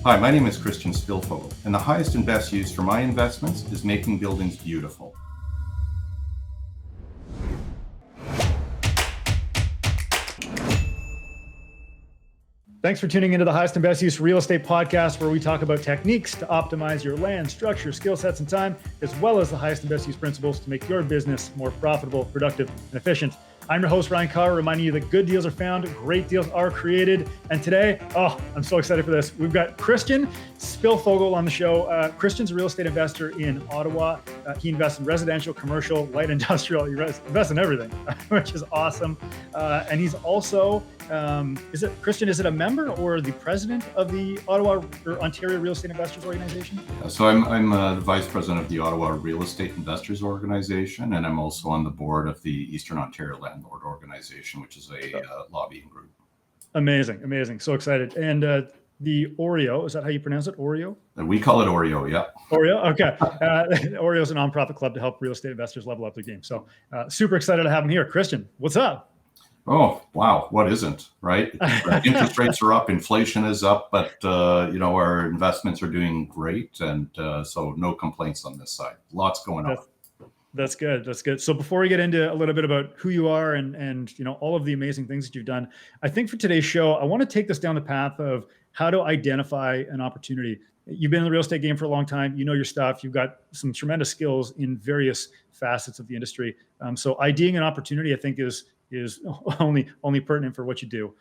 Hi, my name is Christian Szpilfogel, and the highest and best use for my investments is making buildings beautiful. Thanks for tuning into the Highest and Best Use Real Estate Podcast, where we talk about techniques to optimize your land, structure, skill sets, and time, as well as the highest and best use principles to make your business more profitable, productive, and efficient. I'm your host, Ryan Carr, reminding you that good deals are found, great deals are created. And today, I'm so excited for this. We've got Christian Szpilfogel on the show. Christian's a real estate investor in Ottawa. He invests in residential, commercial, light industrial. He invests in everything, which is awesome. And he's also, is it a member or the president of the Ottawa or Ontario Real Estate Investors Organization? So I'm the vice president of the Ottawa Real Estate Investors Organization, and I'm also on the board of the Eastern Ontario Landlord Organization, which is a lobbying group. Amazing. So excited. And the Oreo, is that how you pronounce it? Oreo? We call it Oreo, yeah. Oreo, okay. Oreo is a nonprofit club to help real estate investors level up their game. So super excited to have him here. Christian, what's up? Oh, wow. What isn't, right? Interest rates are up, inflation is up, but, our investments are doing great. And so no complaints on this side. Lots going on. That's good. So before we get into a little bit about who you are and all of the amazing things that you've done, I think for today's show, I want to take this down the path of how to identify an opportunity. You've been in the real estate game for a long time. You know your stuff. You've got some tremendous skills in various facets of the industry. So IDing an opportunity, I think, is only pertinent for what you do.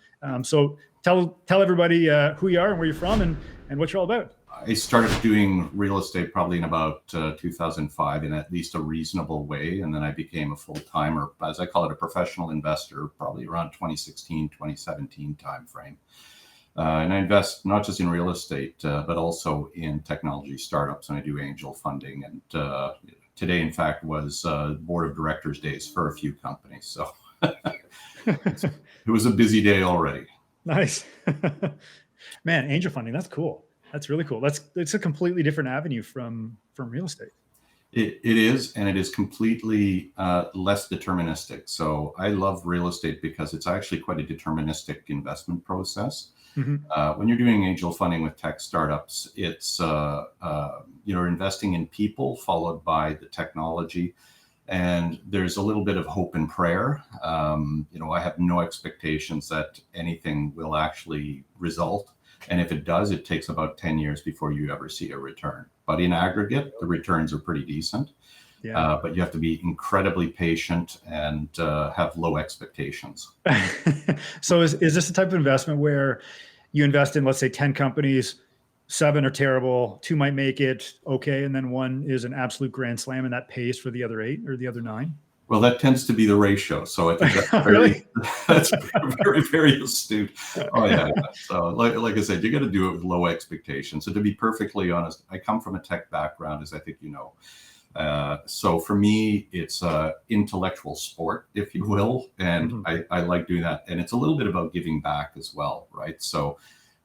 So tell everybody who you are and where you're from and what you're all about. I started doing real estate probably in about 2005 in at least a reasonable way. And then I became a full-timer, as I call it, a professional investor, probably around 2016, 2017 timeframe. And I invest not just in real estate, but also in technology startups. And I do angel funding. And today, in fact, was board of directors days for a few companies. So it was a busy day already. Nice. Man, angel funding, that's cool. That's really cool. It's a completely different avenue from real estate. It is, and it is completely less deterministic. So I love real estate because it's actually quite a deterministic investment process. Mm-hmm. When you're doing angel funding with tech startups, it's you're investing in people followed by the technology. And there's a little bit of hope and prayer. I have no expectations that anything will actually result. And if it does, it takes about 10 years before you ever see a return. But in aggregate, the returns are pretty decent. Yeah. But you have to be incredibly patient and have low expectations. So is this the type of investment where you invest in, let's say, 10 companies, 7 are terrible, 2 might make it okay, and then 1 is an absolute grand slam and that pays for the other 8 or the other 9? Well, that tends to be the ratio. So I think that's really? That's very, very astute. Oh, yeah. So like I said, you got to do it with low expectations. So to be perfectly honest, I come from a tech background, as I think you know. So for me, it's intellectual sport, if you will. And mm-hmm. I like doing that. And it's a little bit about giving back as well, right? So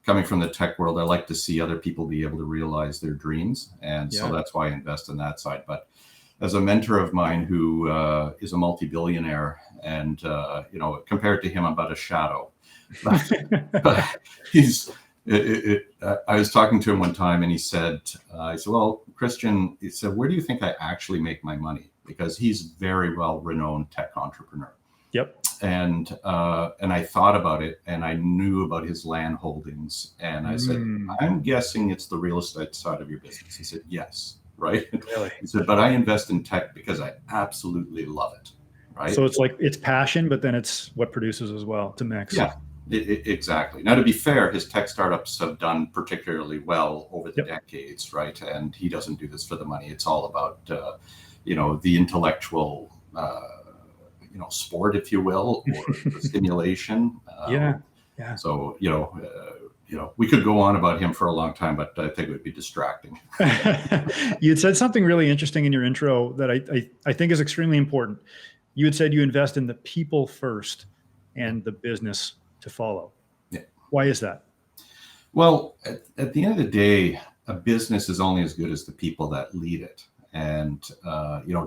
coming from the tech world, I like to see other people be able to realize their dreams. And so that's why I invest in that side. But as a mentor of mine who is a multi-billionaire and, compared to him, I'm about a shadow. But I was talking to him one time and he said, well, Christian, he said, where do you think I actually make my money? Because he's very well-renowned tech entrepreneur. Yep. And I thought about it and I knew about his land holdings. And I said, I'm guessing it's the real estate side of your business. He said, yes. Right. Really? He said, but I invest in tech because I absolutely love it. Right. So it's like it's passion, but then it's what produces as well to mix. Yeah, exactly. Now, to be fair, his tech startups have done particularly well over the decades. Right. And he doesn't do this for the money. It's all about, the intellectual, sport, if you will, or stimulation. Yeah. So, we could go on about him for a long time, but I think it would be distracting. You had said something really interesting in your intro that I think is extremely important. You had said you invest in the people first and the business to follow. Yeah. Why is that? Well, at the end of the day, a business is only as good as the people that lead it. And,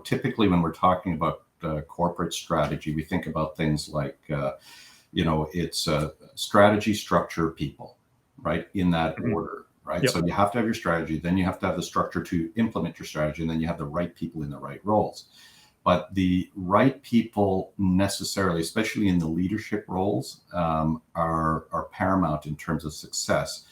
typically when we're talking about corporate strategy, we think about things like, it's strategy, structure, people. Right, in that order, right? Yep. So you have to have your strategy, then you have to have the structure to implement your strategy, and then you have the right people in the right roles. But the right people necessarily, especially in the leadership roles, are paramount in terms of success.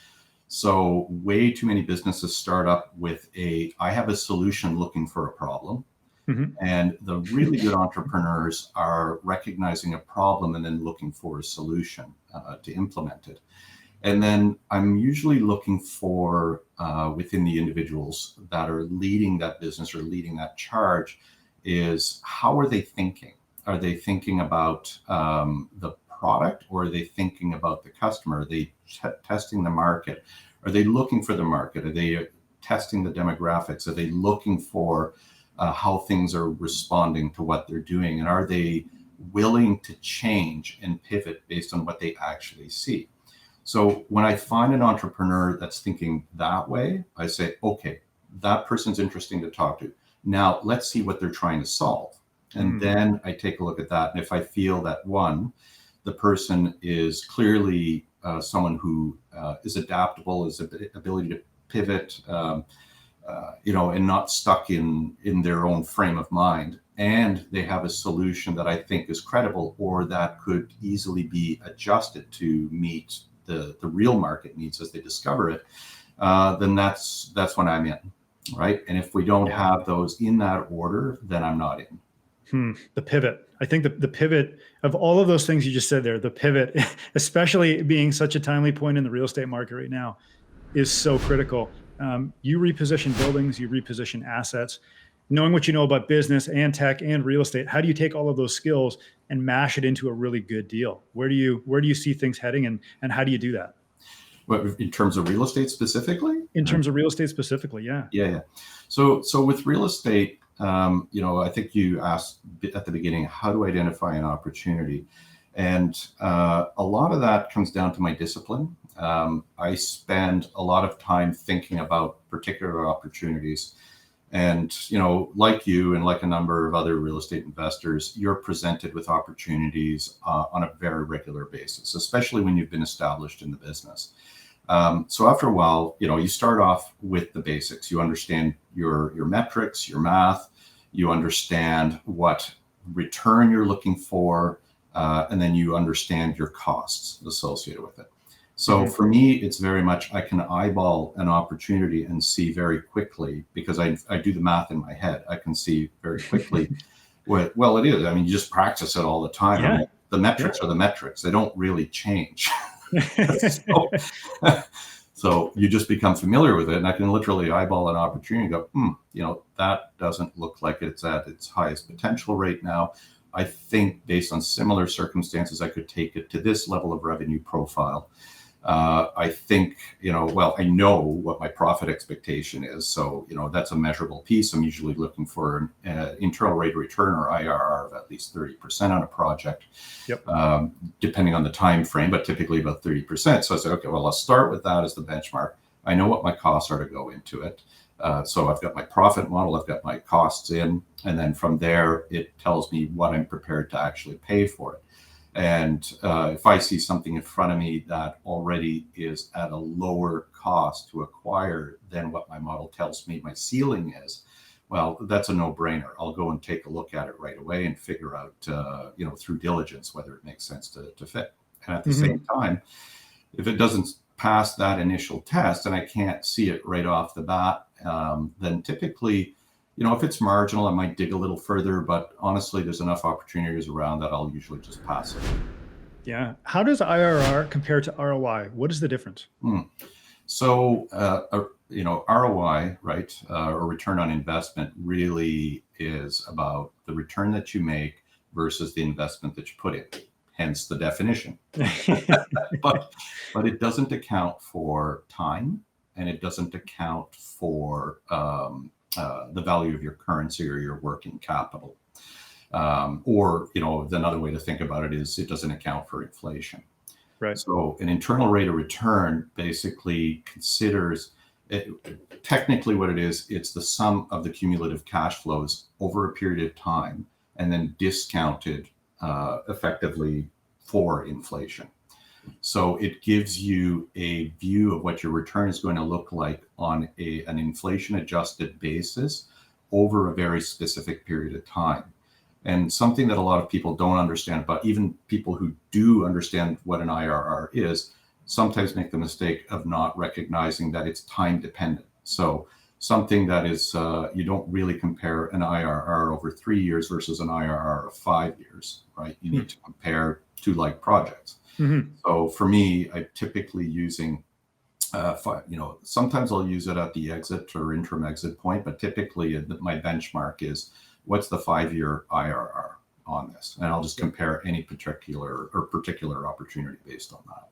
So way too many businesses start up with I have a solution looking for a problem. Mm-hmm. And the really good entrepreneurs are recognizing a problem and then looking for a solution to implement it. And then I'm usually looking for within the individuals that are leading that business or leading that charge is how are they thinking? Are they thinking about the product, or are they thinking about the customer? Are they testing the market? Are they looking for the market? Are they testing the demographics? Are they looking for how things are responding to what they're doing? And are they willing to change and pivot based on what they actually see? So when I find an entrepreneur that's thinking that way, I say, okay, that person's interesting to talk to. Now let's see what they're trying to solve. And then I take a look at that. And if I feel that one, the person is clearly someone who is adaptable, is ability to pivot, and not stuck in their own frame of mind, and they have a solution that I think is credible or that could easily be adjusted to meet the real market needs as they discover it, then that's when I'm in, right? And if we don't have those in that order, then I'm not in. The pivot. I think the pivot of all of those things you just said there, the pivot, especially being such a timely point in the real estate market right now, is so critical. You reposition buildings, you reposition assets. Knowing what you know about business and tech and real estate, how do you take all of those skills and mash it into a really good deal? Where do you see things heading, and how do you do that? What, in terms of real estate specifically? In terms of real estate specifically, yeah. Yeah. So with real estate, I think you asked at the beginning, how do I identify an opportunity? And a lot of that comes down to my discipline. I spend a lot of time thinking about particular opportunities. And, like you and like a number of other real estate investors, you're presented with opportunities on a very regular basis, especially when you've been established in the business. So after a while, you start off with the basics. You understand your metrics, your math, you understand what return you're looking for, and then you understand your costs associated with it. So for me, it's very much, I can eyeball an opportunity and see very quickly, because I do the math in my head. I can see very quickly well, it is. I mean, you just practice it all the time. Yeah. I mean, the metrics are the metrics. They don't really change. So you just become familiar with it, and I can literally eyeball an opportunity and go, that doesn't look like it's at its highest potential right now. I think based on similar circumstances, I could take it to this level of revenue profile. I think, I know what my profit expectation is. So, that's a measurable piece. I'm usually looking for an internal rate of return, or IRR, of at least 30% on a project, depending on the time frame, but typically about 30%. So I say, okay, well, I'll start with that as the benchmark. I know what my costs are to go into it. So I've got my profit model, I've got my costs in, and then from there, it tells me what I'm prepared to actually pay for it. And if I see something in front of me that already is at a lower cost to acquire than what my model tells me my ceiling is, well, that's a no-brainer. I'll go and take a look at it right away and figure out, through diligence, whether it makes sense to fit. And at the same time, if it doesn't pass that initial test and I can't see it right off the bat, then typically, if it's marginal, I might dig a little further, but honestly, there's enough opportunities around that I'll usually just pass it. Yeah. How does IRR compare to ROI? What is the difference? So, ROI, right, or return on investment, really is about the return that you make versus the investment that you put in, hence the definition. But it doesn't account for time, and it doesn't account for the value of your currency or your working capital. Or, another way to think about it is it doesn't account for inflation. Right. So an internal rate of return basically considers, technically what it is, it's the sum of the cumulative cash flows over a period of time, and then discounted effectively for inflation. So it gives you a view of what your return is going to look like on an inflation adjusted basis over a very specific period of time. And something that a lot of people don't understand about, even people who do understand what an IRR is, sometimes make the mistake of not recognizing that it's time dependent. So something that is, you don't really compare an IRR over 3 years versus an IRR of 5 years, right? You need to compare two like projects. So for me, I'm typically using, sometimes I'll use it at the exit or interim exit point, but typically my benchmark is what's the 5-year IRR on this? And I'll just compare any particular opportunity based on that.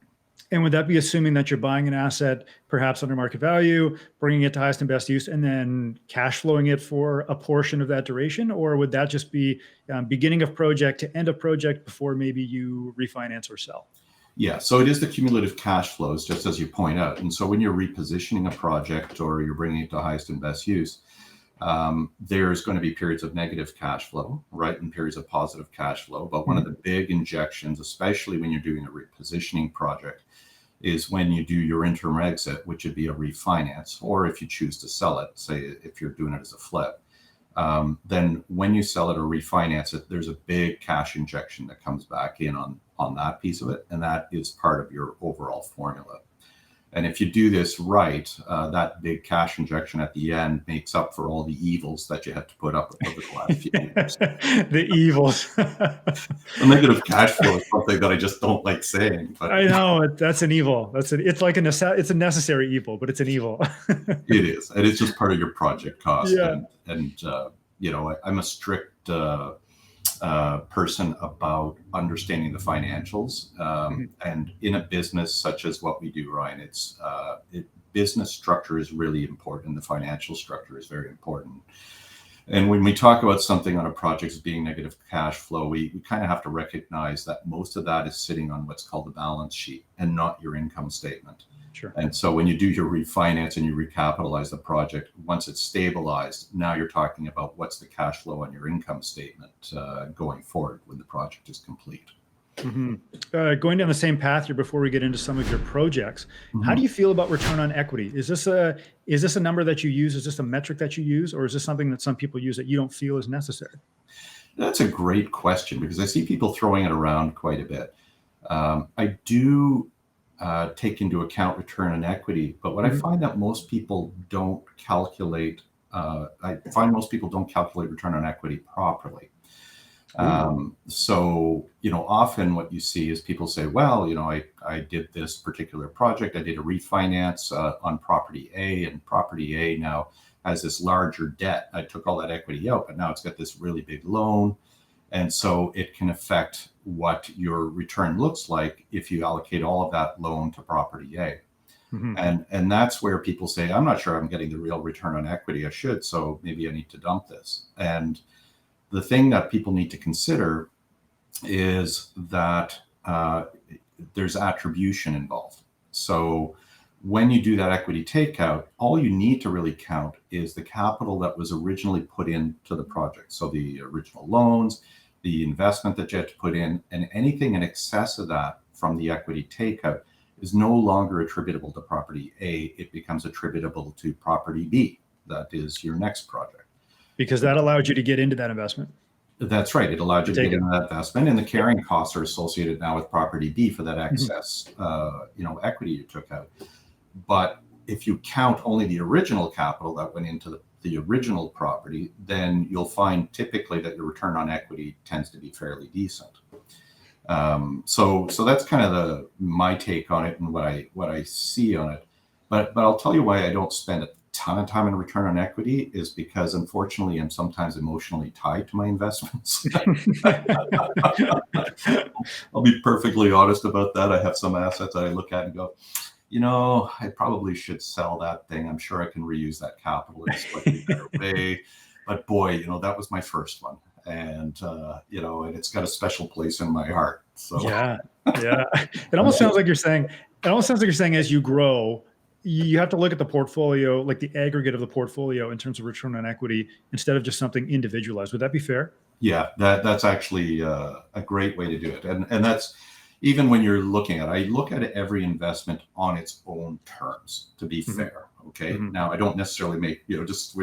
And would that be assuming that you're buying an asset, perhaps under market value, bringing it to highest and best use, and then cash flowing it for a portion of that duration? Or would that just be beginning of project to end of project before maybe you refinance or sell? Yeah, so it is the cumulative cash flows, just as you point out. And so when you're repositioning a project or you're bringing it to highest and best use, there's going to be periods of negative cash flow, right, and periods of positive cash flow. But one of the big injections, especially when you're doing a repositioning project, is when you do your interim exit, which would be a refinance, or if you choose to sell it, say if you're doing it as a flip, then when you sell it or refinance it, there's a big cash injection that comes back in on that piece of it, and that is part of your overall formula. And if you do this right, that big cash injection at the end makes up for all the evils that you had to put up with over the last few years. The evils. The negative cash flow is something that I just don't like saying. But I know that's an evil. It's like it's a necessary evil, but it's an evil. It is, and it's just part of your project cost. Yeah. And I'm a strict person about understanding the financials, and in a business such as what we do, Ryan, business structure is really important. The financial structure is very important. And when we talk about something on a project as being negative cash flow, we kind of have to recognize that most of that is sitting on what's called the balance sheet and not your income statement. Sure. And so when you do your refinance and you recapitalize the project, once it's stabilized, now you're talking about what's the cash flow on your income statement going forward when the project is complete. Going down the same path here before we get into some of your projects, how do you feel about return on equity? Is this a number that you use? Is this a metric that you use? Or is this something that some people use that you don't feel is necessary? That's a great question, because I see people throwing it around quite a bit. I do take into account return on equity, but what I find that most people don't calculate, return on equity properly. So, often what you see is people say, well, I did this particular project. I did a refinance on property A, and property A now has this larger debt. I took all that equity out, but now it's got this really big loan. And so it can affect what your return looks like if you allocate all of that loan to property A. And that's where people say, I'm not sure I'm getting the real return on equity I should, so maybe I need to dump this. And the thing that people need to consider is that there's attribution involved. So when you do that equity takeout, all you need to really count is the capital that was originally put into the project. So the original loans, the investment that you had to put in, and anything in excess of that from the equity takeout is no longer attributable to property A. It becomes attributable to property B. That is your next project. Because that allowed you to get into that investment. That's right. It allowed you to get into that investment, and the carrying costs are associated now with property B for that excess, equity you took out. But if you count only the original capital that went into the original property, then you'll find typically that your return on equity tends to be fairly decent. So that's kind of my take on it and what I see on it. But I'll tell you why I don't spend a ton of time in return on equity is because, unfortunately, I'm sometimes emotionally tied to my investments. I'll be perfectly honest about that. I have some assets that I look at and go, I probably should sell that thing. I'm sure I can reuse that capital in a slightly better way. But boy, that was my first one. And, and it's got a special place in my heart. So yeah. It almost sounds like you're saying, as you grow, you have to look at the portfolio, like the aggregate of the portfolio in terms of return on equity, instead of just something individualized. Would that be fair? Yeah, that's actually a great way to do it. And that's, even when you're looking at it, I look at every investment on its own terms, to be fair. Okay. Now, I don't necessarily make, just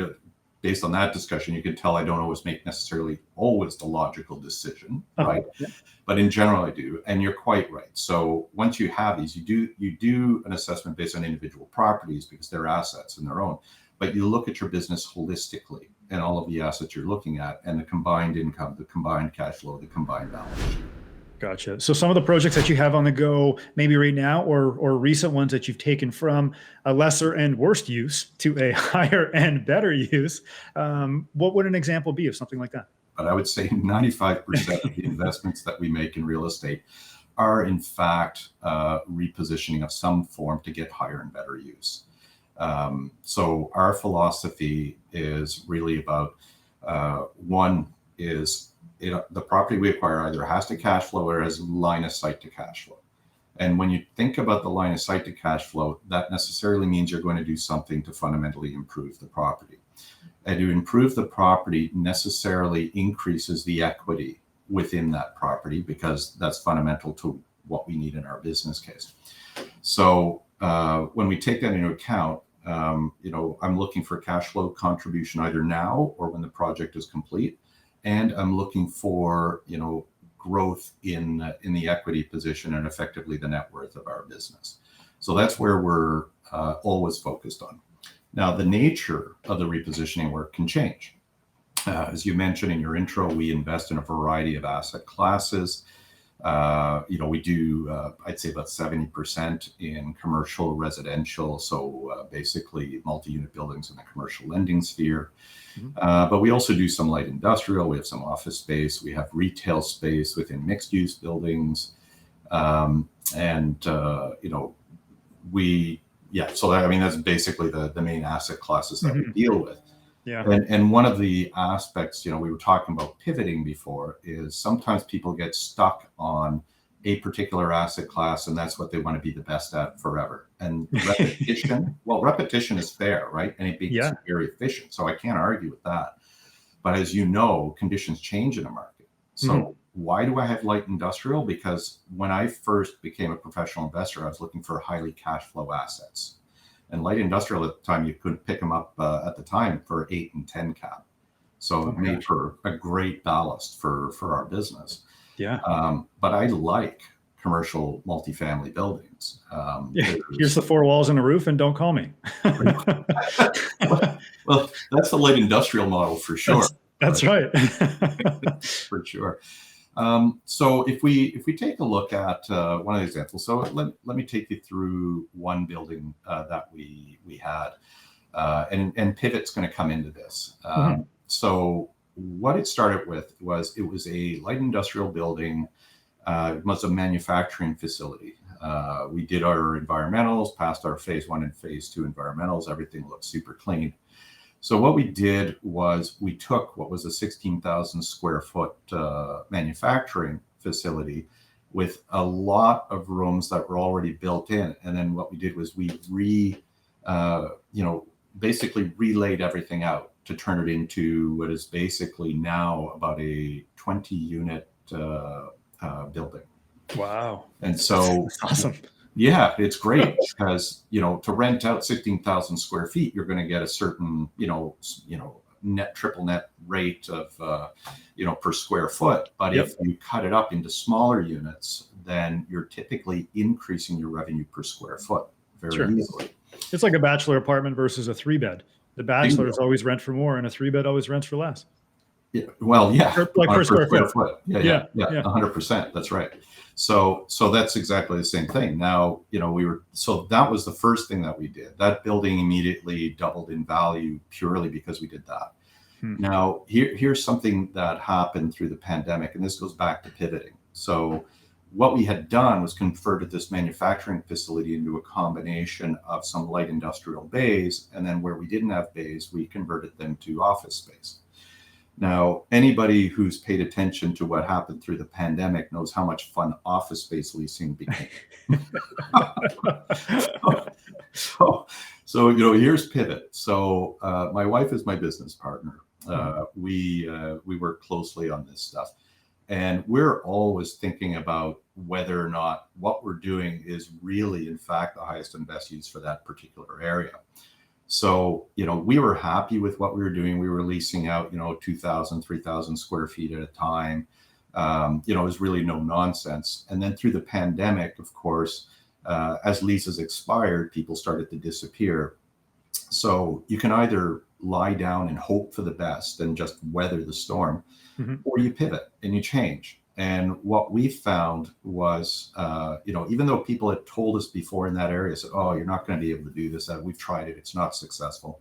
based on that discussion, you can tell I don't always make necessarily always the logical decision, right? Yeah. But in general, I do. And you're quite right. So once you have these, you do an assessment based on individual properties because they're assets in their own. But you look at your business holistically and all of the assets you're looking at and the combined income, the combined cash flow, the combined balance sheet. Gotcha. So some of the projects that you have on the go, maybe right now, or recent ones that you've taken from a lesser and worst use to a higher and better use, what would an example be of something like that? But I would say 95% of the investments that we make in real estate are in fact repositioning of some form to get higher and better use. So our philosophy is really about one is the property we acquire either has to cash flow or has line of sight to cash flow. And when you think about the line of sight to cash flow, that necessarily means you're going to do something to fundamentally improve the property. And to improve the property necessarily increases the equity within that property because that's fundamental to what we need in our business case. So when we take that into account, I'm looking for cash flow contribution either now or when the project is complete. And I'm looking for, growth in the equity position and effectively the net worth of our business. So that's where we're always focused on. Now, the nature of the repositioning work can change. As you mentioned in your intro, we invest in a variety of asset classes. We do, I'd say about 70% in commercial residential. So basically multi-unit buildings in the commercial lending sphere. But we also do some light industrial. We have some office space. We have retail space within mixed use buildings. So that's basically the main asset classes that we deal with. Yeah. And one of the aspects, we were talking about pivoting before, is sometimes people get stuck on a particular asset class and that's what they want to be the best at forever. And repetition is fair, right? And it becomes very efficient. So I can't argue with that. But as you know, conditions change in a market. So why do I have light industrial? Because when I first became a professional investor, I was looking for highly cash flow assets. And light industrial at the time, you couldn't pick them up at the time for 8 and 10 cap. So it made for a great ballast for our business. Yeah. But I like commercial multifamily buildings. Here's the 4 walls and a roof and don't call me. well, that's the light industrial model for sure. That's right. For sure. So if we take a look at one of the examples, so let me take you through one building that we had, and pivot's going to come into this. So what it started with was it was a light industrial building. It was a manufacturing facility. We did our environmentals, passed our phase 1 and phase 2 environmentals. Everything looked super clean. So what we did was we took what was a 16,000 square foot manufacturing facility with a lot of rooms that were already built in. And then what we did was we basically relayed everything out to turn it into what is basically now about a 20 unit building. Wow. And so that's awesome. Yeah, it's great because, to rent out 16,000 square feet, you're going to get a certain, triple net rate of, per square foot. But if you cut it up into smaller units, then you're typically increasing your revenue per square foot very easily. It's like a bachelor apartment versus a 3-bed. The bachelors always rent for more and a 3-bed always rents for less. Yeah. Well, yeah. Like per square foot. Yeah. 100%. That's right. So that's exactly the same thing. Now, so that was the first thing that we did. That building immediately doubled in value purely because we did that. Now, here's something that happened through the pandemic, and this goes back to pivoting. So what we had done was converted this manufacturing facility into a combination of some light industrial bays, and then where we didn't have bays, we converted them to office space. Now, anybody who's paid attention to what happened through the pandemic knows how much fun office space leasing became. So here's pivot. So my wife is my business partner. We work closely on this stuff, and we're always thinking about whether or not what we're doing is really, in fact, the highest and best use for that particular area. So, we were happy with what we were doing. We were leasing out, 2,000, 3,000 square feet at a time. It was really no nonsense. And then through the pandemic, of course, as leases expired, people started to disappear. So you can either lie down and hope for the best and just weather the storm, or you pivot and you change. And what we found was, even though people had told us before in that area, said, oh, you're not going to be able to do this, we've tried it, it's not successful.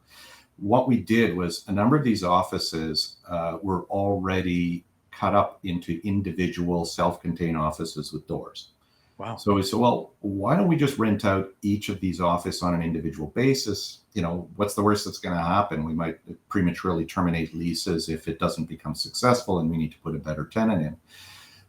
What we did was a number of these offices were already cut up into individual self-contained offices with doors. Wow. So we said, well, why don't we just rent out each of these offices on an individual basis? What's the worst that's going to happen? We might prematurely terminate leases if it doesn't become successful and we need to put a better tenant in.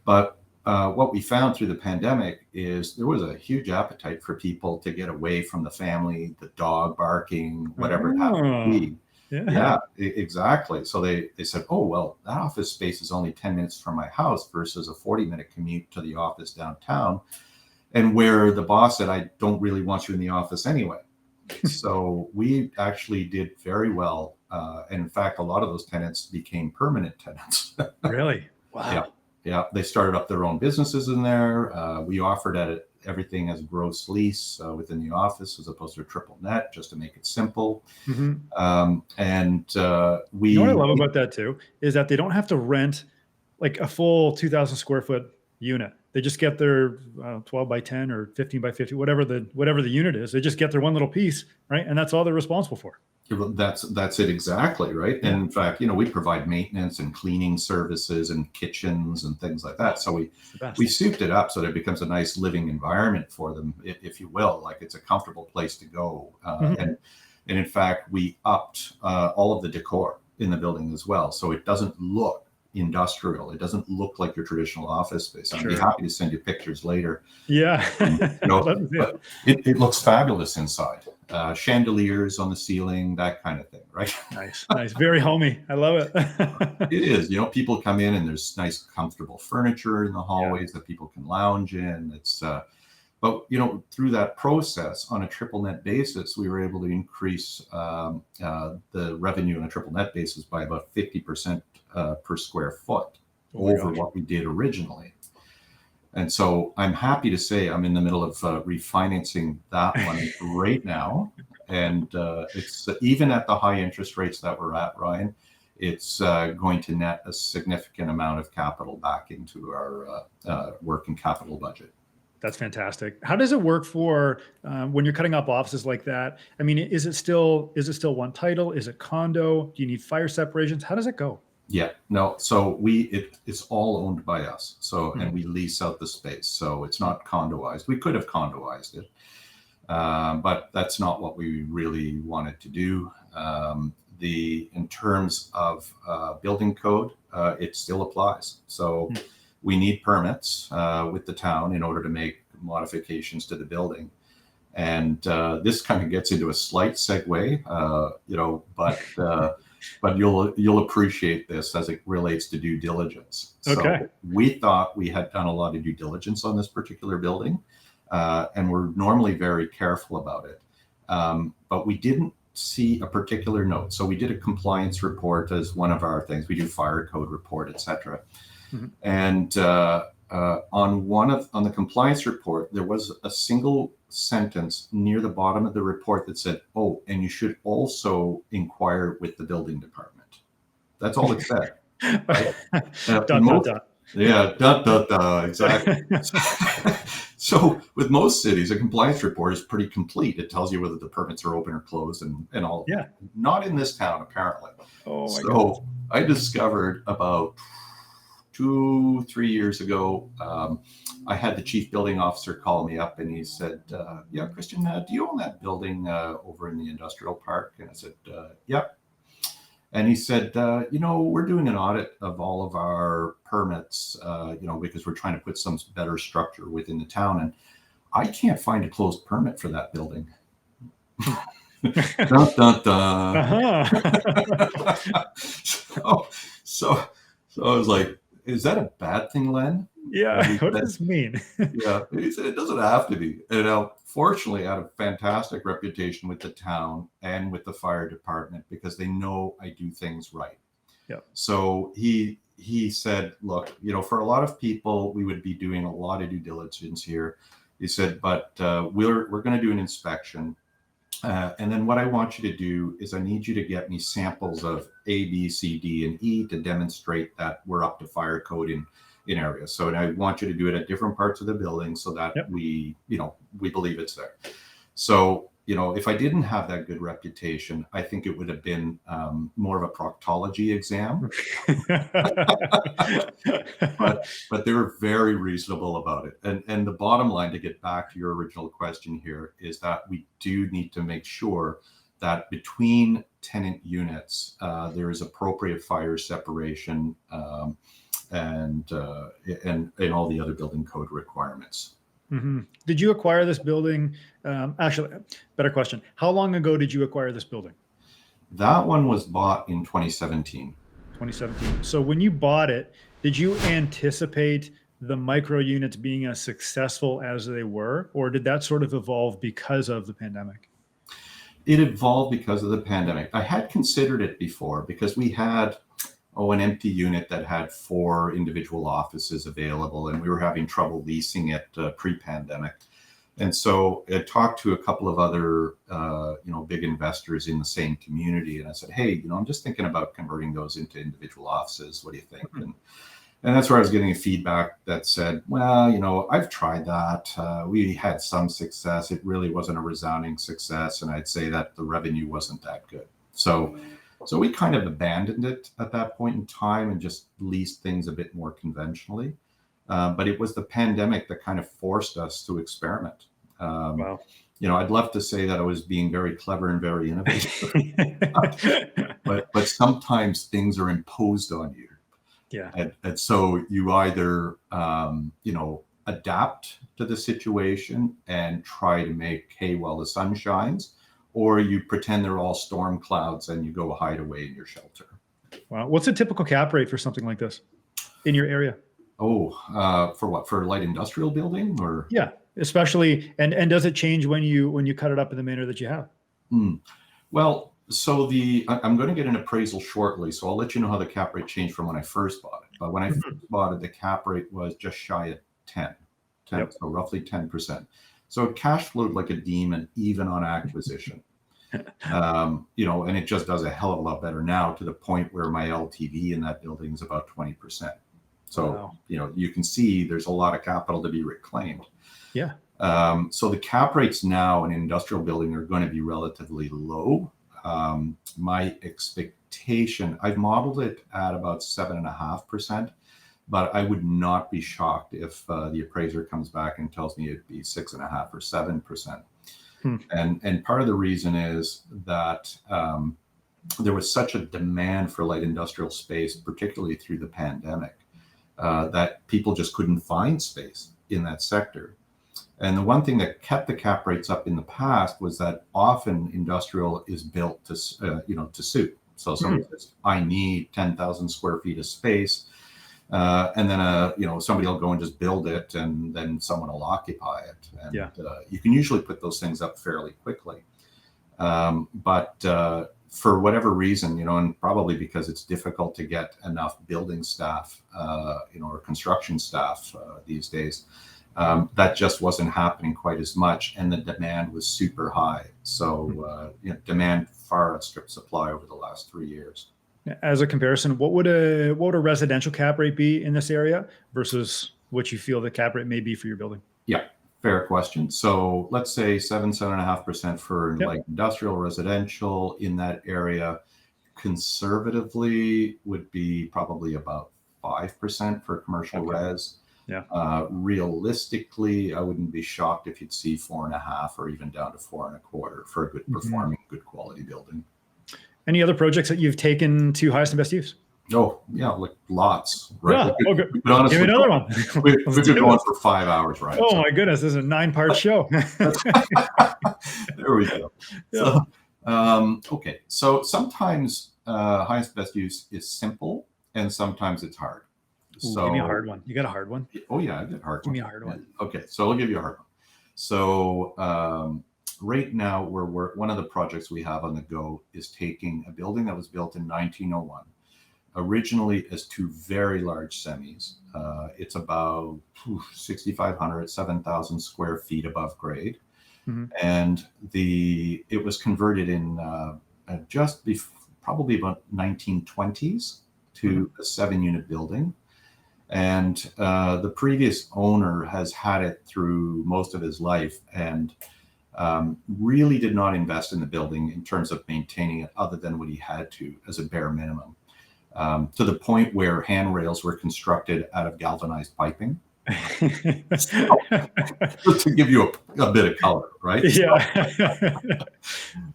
But what we found through the pandemic is there was a huge appetite for people to get away from the family, the dog barking, whatever it happened to be. Yeah, exactly. So they said, oh, well, that office space is only 10 minutes from my house versus a 40-minute commute to the office downtown, and where the boss said, I don't really want you in the office anyway. So we actually did very well. And in fact, a lot of those tenants became permanent tenants. Really? Wow. Yeah. They started up their own businesses in there. We offered everything as a gross lease within the office as opposed to a triple net, just to make it simple. You know what I love about that too is that they don't have to rent like a full 2,000 square foot unit. They just get their 12 by 10 or 15 by 50, whatever the unit is. They just get their one little piece, right? And that's all they're responsible for. That's it exactly, right? And in fact, we provide maintenance and cleaning services and kitchens and things like that. So we souped it up so that it becomes a nice living environment for them, if you will. Like it's a comfortable place to go. And in fact, we upped all of the decor in the building as well, so it doesn't look industrial. It doesn't look like your traditional office space. I'd be happy to send you pictures later. Yeah. But it looks fabulous inside. Chandeliers on the ceiling, that kind of thing, right? Nice. Very homey. I love it. It is. People come in and there's nice, comfortable furniture in the hallways that people can lounge in. It's, but through that process on a triple net basis, we were able to increase the revenue on a triple net basis by about 50% per square foot over what we did originally. And so I'm happy to say I'm in the middle of refinancing that one right now. And it's even at the high interest rates that we're at, Ryan, it's going to net a significant amount of capital back into our working capital budget. That's fantastic. How does it work for when you're cutting up offices like that? I mean, is it still one title? Is it condo? Do you need fire separations? How does it go? Yeah, no. So it's all owned by us. So and we lease out the space. So it's not condoized. We could have condoized it, but that's not what we really wanted to do. In terms of building code, it still applies. So we need permits with the town in order to make modifications to the building. And this kind of gets into a slight segue, but you'll appreciate this as it relates to due diligence. Okay. So we thought we had done a lot of due diligence on this particular building, and we're normally very careful about it. But we didn't see a particular note. So we did a compliance report as one of our things. We do fire code report, etc. And on the compliance report, there was a single sentence near the bottom of the report that said, "Oh, and you should also inquire with the building department." That's all it said. Right? Yeah, exactly. So with most cities, a compliance report is pretty complete. It tells you whether the permits are open or closed and all. Yeah. Not in this town, apparently. Oh my God. I discovered about 2-3 years ago, I had the chief building officer call me up and he said, yeah, Christian, do you own that building over in the industrial park? And I said, yep. And he said, we're doing an audit of all of our permits, because we're trying to put some better structure within the town. And I can't find a closed permit for that building. Dun, dun, dun. So I was like, is that a bad thing, Len? Yeah. And he What said, does this mean? yeah, he said it doesn't have to be. And fortunately, I had a fantastic reputation with the town and with the fire department because they know I do things right. Yeah. So he said, look, for a lot of people, we would be doing a lot of due diligence here. He said, but we're going to do an inspection. And then what I want you to do is I need you to get me samples of A, B, C, D, and E to demonstrate that we're up to fire code in areas. So, and I want you to do it at different parts of the building so that we believe it's there. So, if I didn't have that good reputation, I think it would have been more of a proctology exam. but they were very reasonable about it. And the bottom line, to get back to your original question here, is that we do need to make sure that between tenant units, there is appropriate fire separation and all the other building code requirements. Mm-hmm. Did you acquire this building? Actually, better question. How long ago did you acquire this building? That one was bought in 2017. 2017. So when you bought it, did you anticipate the micro units being as successful as they were, or did that sort of evolve because of the pandemic? It evolved because of the pandemic. I had considered it before because we had an empty unit that had 4 individual offices available, and we were having trouble leasing it pre-pandemic. And so I talked to a couple of other, big investors in the same community, and I said, hey, I'm just thinking about converting those into individual offices. What do you think? And that's where I was getting a feedback that said, well, I've tried that. We had some success. It really wasn't a resounding success, and I'd say that the revenue wasn't that good. So we kind of abandoned it at that point in time and just leased things a bit more conventionally. But it was the pandemic that kind of forced us to experiment. Wow. I'd love to say that I was being very clever and very innovative, but sometimes things are imposed on you. Yeah. And so you either, adapt to the situation and try to make hay while the sun shines, or you pretend they're all storm clouds and you go hide away in your shelter. Wow. What's a typical cap rate for something like this in your area? For what? For light industrial building, or? Yeah, especially, and does it change when you cut it up in the manner that you have? Well, so I'm going to get an appraisal shortly, so I'll let you know how the cap rate changed from when I first bought it. But when I first bought it, the cap rate was just shy of 10, so roughly 10%. So it cash flowed like a demon, even on acquisition. And it just does a hell of a lot better now, to the point where my LTV in that building is about 20%. So, wow. You can see there's a lot of capital to be reclaimed. Yeah. So the cap rates now in industrial building are going to be relatively low. My expectation, I've modeled it at about 7.5%, but I would not be shocked if the appraiser comes back and tells me it'd be 6.5 or 7%. And part of the reason is that there was such a demand for light industrial space, particularly through the pandemic, that people just couldn't find space in that sector. And the one thing that kept the cap rates up in the past was that often industrial is built to suit. So somebody says, I need 10,000 square feet of space. And then, somebody will go and just build it, and then someone will occupy it. And you can usually put those things up fairly quickly. But for whatever reason, and probably because it's difficult to get enough building staff, or construction staff these days, that just wasn't happening quite as much, and the demand was super high. So demand far outstripped supply over the last 3 years. As a comparison, what would a residential cap rate be in this area versus what you feel the cap rate may be for your building? Yeah, fair question. So let's say 7.5% for like industrial, residential in that area. Conservatively would be probably about 5% for commercial res. Yeah. Realistically, I wouldn't be shocked if you'd see 4.5 or even down to 4.25 for a good performing, good quality building. Any other projects that you've taken to highest and best use? Oh, yeah, like lots. Right? Yeah, okay. Give me another one. We could go on for 5 hours, right? Oh, my goodness, this is a 9-part show. There we go. Yeah. So, okay, so sometimes highest best use is simple, and sometimes it's hard. So give me a hard one. You got a hard one? Oh yeah, I get hard. Give me a hard one. Okay, so I'll give you a hard one. So right now, we're one of the projects we have on the go is taking a building that was built in 1901, originally as two very large semis. It's about 6,500, 7,000 square feet above grade. And it was converted in probably about 1920s to a 7-unit building. And the previous owner has had it through most of his life and really did not invest in the building in terms of maintaining it other than what he had to as a bare minimum, to the point where handrails were constructed out of galvanized piping. So, just to give you a bit of color, right? Yeah.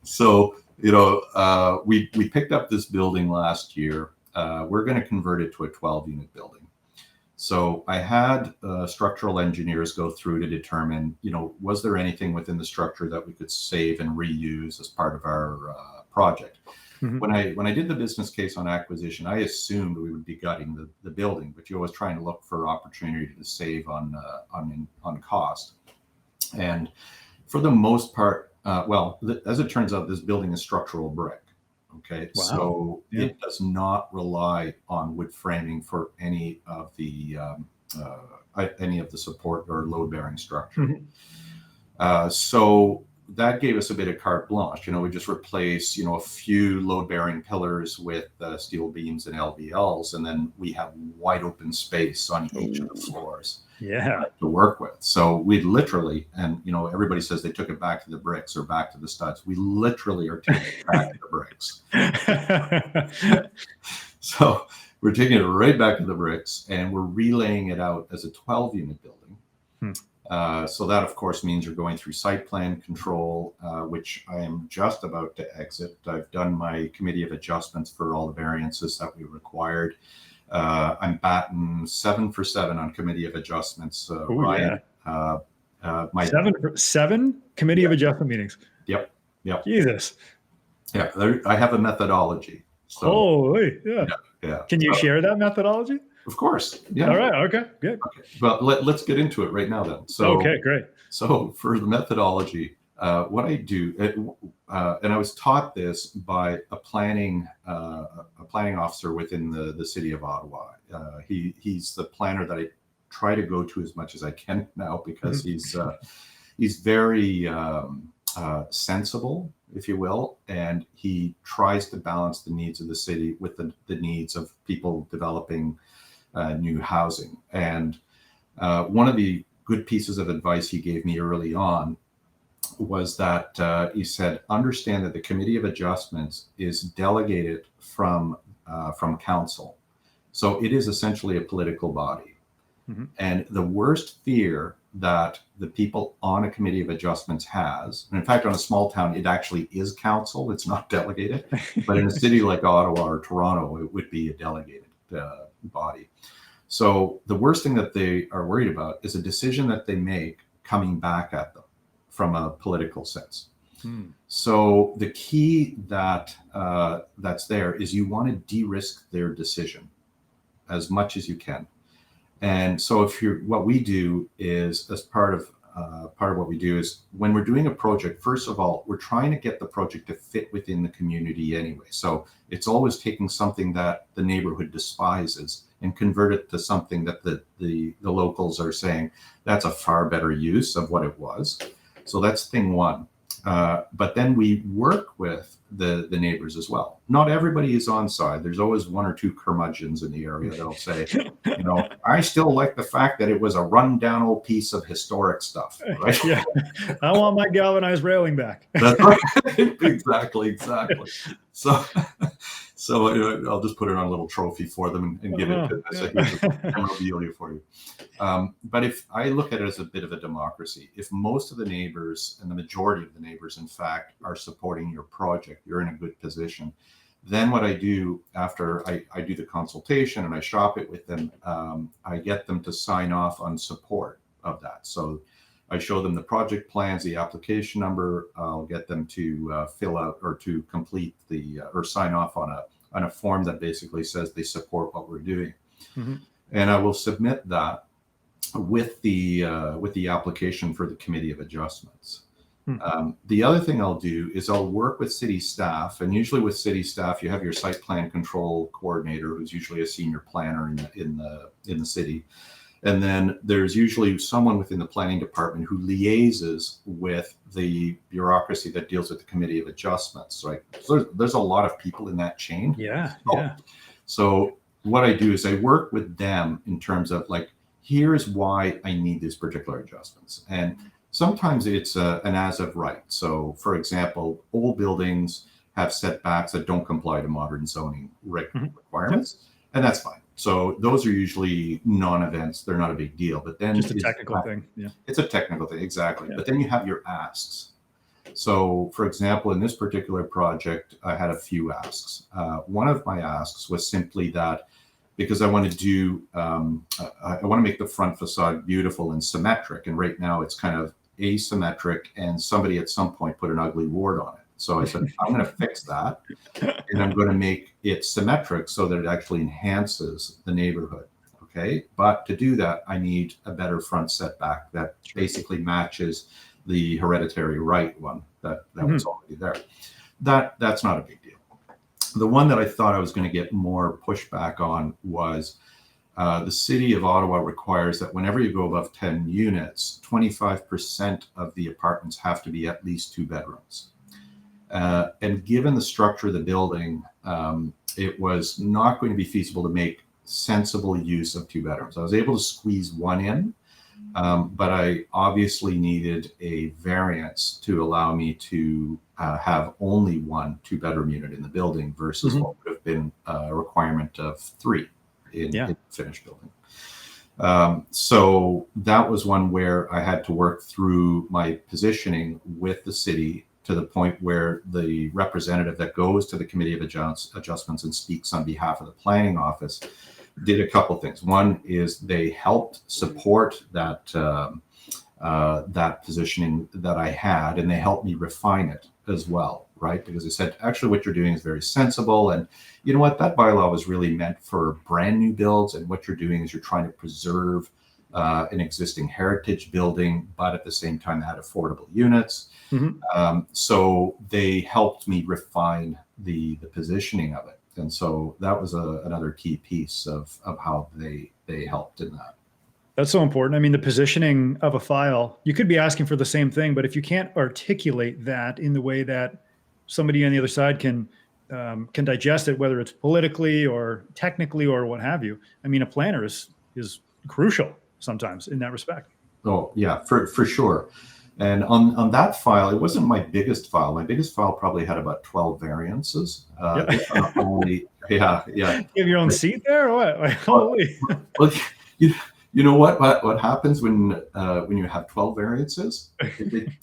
So, we picked up this building last year. We're going to convert it to a 12-unit building. So I had structural engineers go through to determine, was there anything within the structure that we could save and reuse as part of our project? When I did the business case on acquisition, I assumed we would be gutting the building, but you're always trying to look for opportunity to save on cost. And for the most part, as it turns out, this building is structural brick. Okay, wow. So it does not rely on wood framing for any of the support or load-bearing structure. So that gave us a bit of carte blanche. We just replace, a few load-bearing pillars with steel beams and LVLs, and then we have wide open space on each of the floors to work with. So we literally, and everybody says they took it back to the bricks or back to the studs. We literally are taking it back to the bricks. So we're taking it right back to the bricks, and we're relaying it out as a 12-unit building. So that, of course, means you're going through site plan control, which I am just about to exit. I've done my committee of adjustments for all the variances that we required. I'm batting 7 for 7 on committee of adjustments. Ryan, my 7 committee of adjustment meetings. Yep. Jesus. Yeah, I have a methodology. So, yeah. Can you share that methodology? Of course. Yeah. All right. Okay. Good. Okay. Well, let's get into it right now then. So, okay, great. So for the methodology, what I do, and I was taught this by a planning officer within the city of Ottawa. He's the planner that I try to go to as much as I can now, because he's very sensible, if you will, and he tries to balance the needs of the city with the needs of people developing new housing. And one of the good pieces of advice he gave me early on was that he said, understand that the Committee of Adjustments is delegated from council. So it is essentially a political body. And the worst fear that the people on a Committee of Adjustments has, and in fact, on a small town, it actually is council, it's not delegated. But in a city like Ottawa or Toronto, it would be a delegated body. So the worst thing that they are worried about is a decision that they make coming back at them from a political sense. So the key that's there is you want to de-risk their decision as much as you can. And so what we do is, as part of what we do is, when we're doing a project, first of all, we're trying to get the project to fit within the community anyway. So it's always taking something that the neighborhood despises and convert it to something that the locals are saying that's a far better use of what it was. So that's thing one. But then we work with the neighbors as well. Not everybody is on side. There's always one or two curmudgeons in the area that'll say, I still like the fact that it was a rundown old piece of historic stuff, right? Yeah, I want my galvanized railing back. That's right. Exactly. So I'll just put it on a little trophy for them and give it as a memorabilia for you. But if I look at it as a bit of a democracy, if most of the neighbors and the majority of the neighbors, in fact, are supporting your project, you're in a good position. Then what I do after I do the consultation and I shop it with them, I get them to sign off on support of that. So I show them the project plans, the application number. I'll get them to fill out or to complete or sign off on a form that basically says they support what we're doing. and I will submit that with the application for the Committee of Adjustments. The other thing I'll do is I'll work with city staff, and usually with city staff, you have your site plan control coordinator, who's usually a senior planner in the city, and then there's usually someone within the planning department who liaises with the bureaucracy that deals with the Committee of Adjustments. Right? So there's a lot of people in that chain. So what I do is I work with them in terms of like, here's why I need these particular adjustments. And sometimes it's an as of right. So for example, old buildings have setbacks that don't comply to modern zoning requirements, and that's fine. So those are usually non-events. They're not a big deal, but then just a technical thing. Yeah. It's a technical thing. Exactly. Yeah. But then you have your asks. So for example, in this particular project, I had a few asks. One of my asks was simply that because I want to do, I want to make the front facade beautiful and symmetric. And right now it's kind of asymmetric, and somebody at some point put an ugly wart on it. So I said, I'm going to fix that, and I'm going to make it symmetric so that it actually enhances the neighborhood. Okay. But to do that, I need a better front setback that basically matches the hereditary right one that was already there. That's not a big deal. The one that I thought I was going to get more pushback on was the city of Ottawa requires that whenever you go above 10 units, 25% of the apartments have to be at least 2 bedrooms. And given the structure of the building, it was not going to be feasible to make sensible use of 2 bedrooms. I was able to squeeze one in, but I obviously needed a variance to allow me to have only 1 2-bedroom unit in the building versus what would have been a requirement of 3 in the finished building. So that was one where I had to work through my positioning with the city to the point where the representative that goes to the Committee of Adjustments and speaks on behalf of the planning office did a couple things. One is they helped support that that positioning that I had, and they helped me refine it as well, right? Because they said, actually, what you're doing is very sensible, and you know what? That bylaw was really meant for brand new builds, and what you're doing is you're trying to preserve an existing heritage building, but at the same time have affordable units. So they helped me refine the positioning of it. And so that was another key piece of how they helped in that. That's so important. I mean, the positioning of a file, you could be asking for the same thing, but if you can't articulate that in the way that somebody on the other side can digest it, whether it's politically or technically or what have you, I mean, a planner is crucial sometimes in that respect. Oh yeah, for sure. And on that file, it wasn't my biggest file. My biggest file probably had about 12 variances. You have your own seat there or what? Like, holy. Well, you know what happens when you have 12 variances?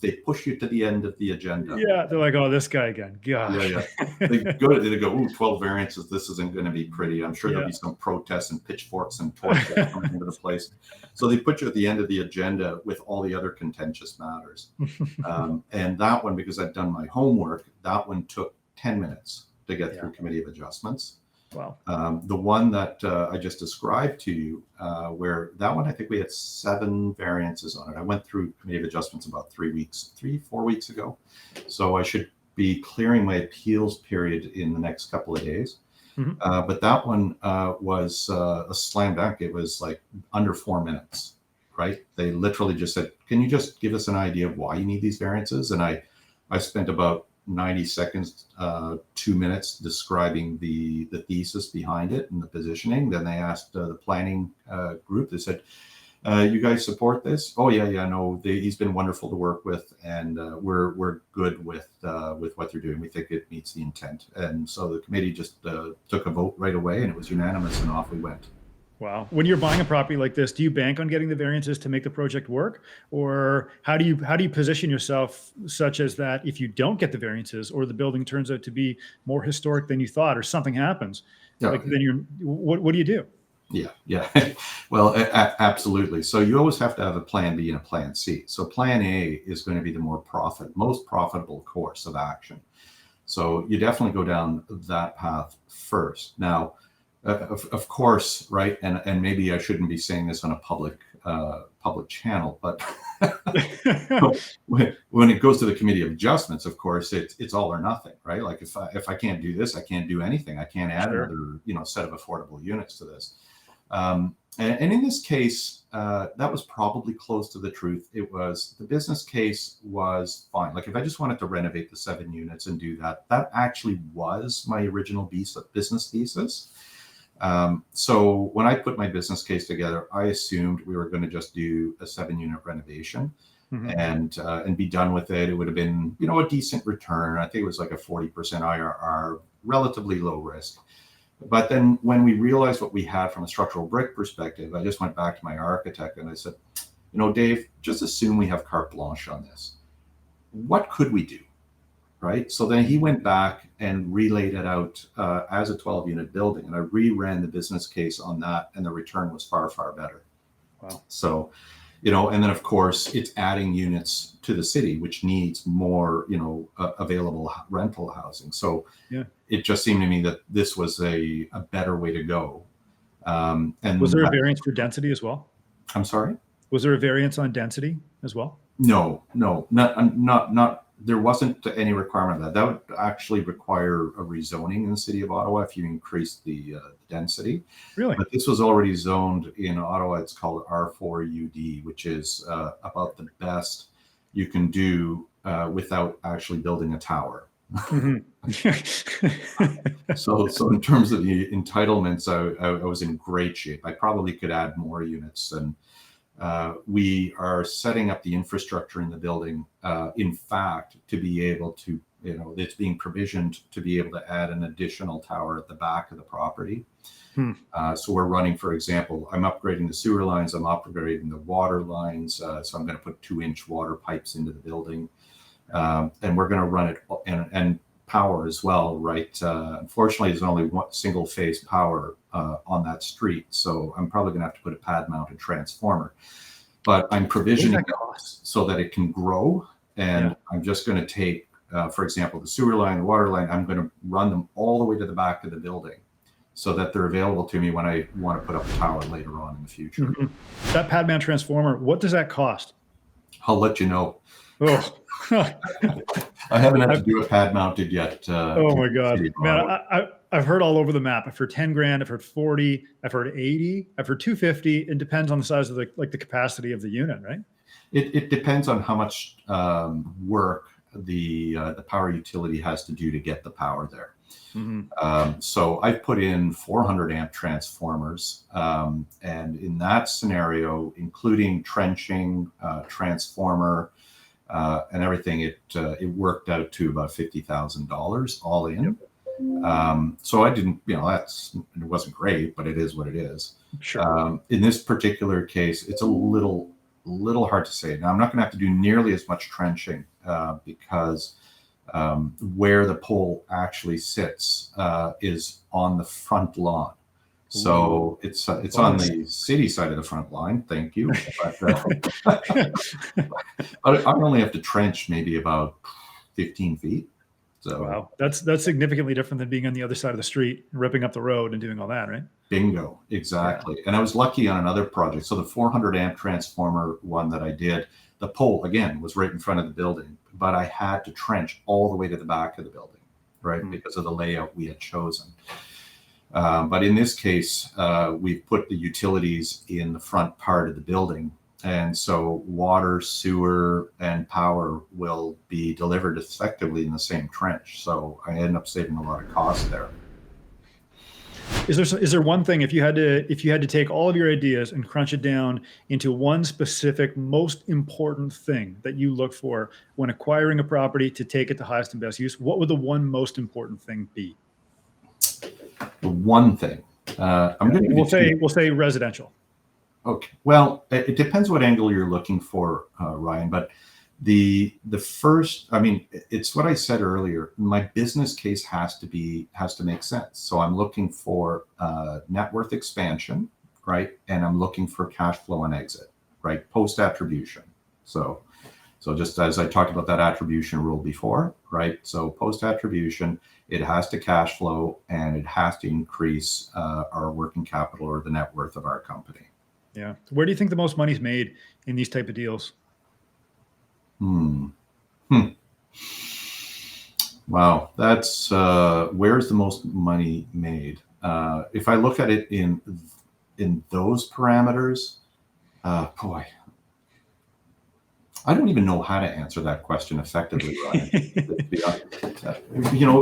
They push you to the end of the agenda. Yeah, they're like, oh, this guy again. Gosh. Yeah. They go, ooh, 12 variances. This isn't going to be pretty. I'm sure there'll be some protests and pitchforks and torches coming into the place. So they put you at the end of the agenda with all the other contentious matters. And that one, because I'd done my homework, that one took 10 minutes to get through Committee of Adjustments. Wow. The one that I just described to you, where that one, I think we had 7 variances on it. I went through Committee of Adjustments about 4 weeks ago. So I should be clearing my appeals period in the next couple of days. But that one was a slam dunk. It was like under 4 minutes, right? They literally just said, can you just give us an idea of why you need these variances? And I spent about 90 seconds, 2 minutes describing the thesis behind it and the positioning. Then they asked the planning group, they said, you guys support this? Oh yeah, no, he's been wonderful to work with, and we're good with what they're doing. We think it meets the intent. And so the committee just took a vote right away, and it was unanimous, and off we went. Wow. When you're buying a property like this, do you bank on getting the variances to make the project work? Or how do you position yourself such as that if you don't get the variances, or the building turns out to be more historic than you thought, or something happens, then what do you do? Yeah. Well, absolutely. So you always have to have a plan B and a plan C. So plan A is going to be the most profitable course of action. So you definitely go down that path first. Now, Of course, right? And maybe I shouldn't be saying this on a public channel, but when it goes to the committee of adjustments, of course, it's all or nothing, right? Like if I can't do this, I can't do anything. I can't add another set of affordable units to this. And in this case, that was probably close to the truth. The business case was fine. Like if I just wanted to renovate the 7 units and do that, that actually was my original business thesis. So when I put my business case together, I assumed we were going to just do a 7-unit renovation and be done with it. It would have been, a decent return. I think it was like a 40% IRR, relatively low risk. But then when we realized what we had from a structural brick perspective, I just went back to my architect and I said, Dave, just assume we have carte blanche on this. What could we do? Right. So then he went back and relayed it out as a 12-unit building. And I reran the business case on that. And the return was far, far better. Wow. So, and then, of course, it's adding units to the city, which needs more, available rental housing. So it just seemed to me that this was a better way to go. And was there a variance for density as well? I'm sorry? Was there a variance on density as well? No, not. There wasn't any requirement of that. That would actually require a rezoning in the city of Ottawa if you increase the density. Really? But this was already zoned in Ottawa. It's called R4UD, which is about the best you can do without actually building a tower. So in terms of the entitlements, I was in great shape. I probably could add more units, and we are setting up the infrastructure in the building, in fact, to be able to, it's being provisioned to be able to add an additional tower at the back of the property. So we're running, for example, I'm upgrading the sewer lines, I'm upgrading the water lines. So I'm going to put 2-inch water pipes into the building. And we're going to run it and power as well, right? Unfortunately, there's only one single phase power on that street. So I'm probably going to have to put a pad-mounted transformer. But I'm provisioning it so that it can grow. And I'm just going to take, for example, the sewer line, the water line, I'm going to run them all the way to the back of the building so that they're available to me when I want to put up a tower later on in the future. That pad-mount transformer, what does that cost? I'll let you know. Oh. I haven't had to do a pad mounted yet. Oh my God, man! I've heard all over the map. I've heard 10 grand. I've heard 40. I've heard 80. I've heard 250. It depends on the size of the capacity of the unit, right? It depends on how much work the power utility has to do to get the power there. So I've put in 400 amp transformers, and in that scenario, including trenching, transformer. And everything, it worked out to about $50,000 all in. So I didn't, it wasn't great, but it is what it is. Sure. In this particular case, it's a little hard to say. Now I'm not going to have to do nearly as much trenching because where the pole actually sits is on the front lawn. So it's on the city side of the front line. Thank you. But I only have to trench maybe about 15 feet. So wow, that's significantly different than being on the other side of the street, ripping up the road and doing all that, right? Bingo, exactly. And I was lucky on another project. So the 400 amp transformer one that I did, the pole again was right in front of the building, but I had to trench all the way to the back of the building, right, because of the layout we had chosen. But in this case, we've put the utilities in the front part of the building. And so water, sewer, and power will be delivered effectively in the same trench. So I end up saving a lot of cost there. Is there one thing, if you had to take all of your ideas and crunch it down into one specific, most important thing that you look for when acquiring a property to take it to highest and best use, what would the one most important thing be? The one thing we'll say residential. Okay. Well, it depends what angle you're looking for, Ryan. But the first, it's what I said earlier. My business case has to make sense. So I'm looking for net worth expansion, right? And I'm looking for cash flow and exit, right? Post attribution. So So just as I talked about that attribution rule before, right? So post attribution, it has to cash flow and it has to increase our working capital or the net worth of our company. Yeah. Where do you think the most money's made in these type of deals? Wow, that's where's the most money made? If I look at it in those parameters, boy, I don't even know how to answer that question effectively, Ryan.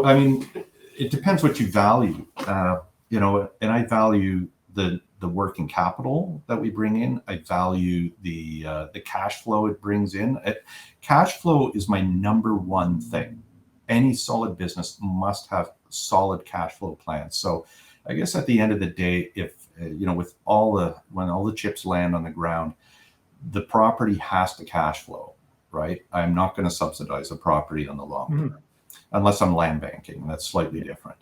I mean, it depends what you value. And I value the working capital that we bring in. I value the cash flow it brings in. Cash flow is my number one thing. Any solid business must have solid cash flow plans. So I guess at the end of the day, if when all the chips land on the ground, the property has to cash flow, right? I'm not going to subsidize a property on the long term, unless I'm land banking. That's slightly different.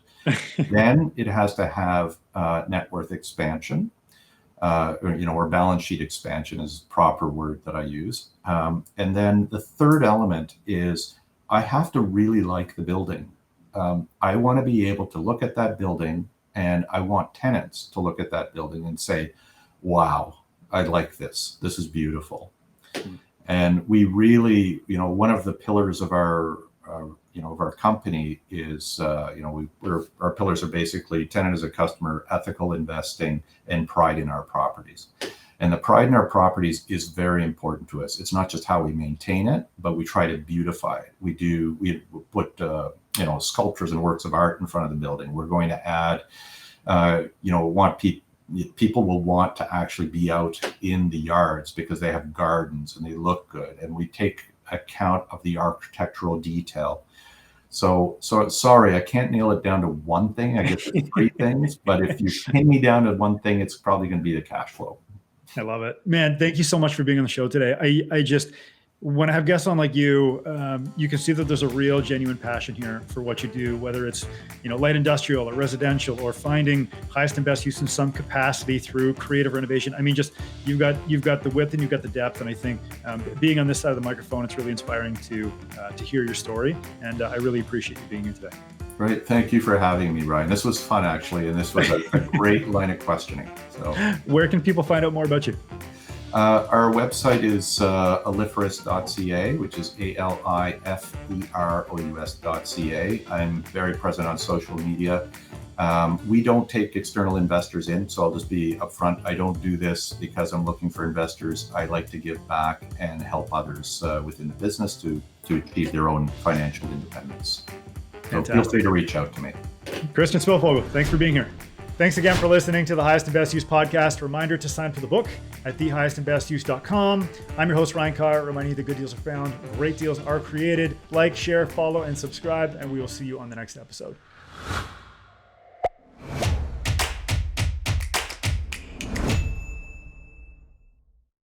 Then it has to have net worth expansion, or balance sheet expansion is the proper word that I use. And then the third element is I have to really like the building. I want to be able to look at that building, and I want tenants to look at that building and say, wow, I like this. This is beautiful. And we really, one of the pillars of our company is, our pillars are basically tenant as a customer, ethical investing, and pride in our properties. And the pride in our properties is very important to us. It's not just how we maintain it, but we try to beautify it. We put, sculptures and works of art in front of the building. We're going to add, people will want to actually be out in the yards because they have gardens and they look good. And we take account of the architectural detail. So sorry, I can't nail it down to one thing. I guess there's three things, but if you pin me down to one thing, it's probably going to be the cash flow. I love it, man. Thank you so much for being on the show today. I just, when I have guests on like you, you can see that there's a real genuine passion here for what you do, whether it's, light industrial or residential, or finding highest and best use in some capacity through creative renovation. I mean, just, you've got the width and you've got the depth. And I think being on this side of the microphone, it's really inspiring to hear your story. And I really appreciate you being here today. Great. Thank you for having me, Ryan. This was fun, actually. And this was a great line of questioning. So, where can people find out more about you? Our website is aliferous.ca, which is aliferous.ca. I'm very present on social media. We don't take external investors in, so I'll just be upfront. I don't do this because I'm looking for investors. I like to give back and help others within the business to achieve their own financial independence. So feel free to reach out to me. Christian Szpilfogel, thanks for being here. Thanks again for listening to the Highest and Best Use podcast. Reminder to sign up for the book at thehighestandbestuse.com. I'm your host, Ryan Carr, reminding you that good deals are found, great deals are created. Like, share, follow, and subscribe, and we will see you on the next episode.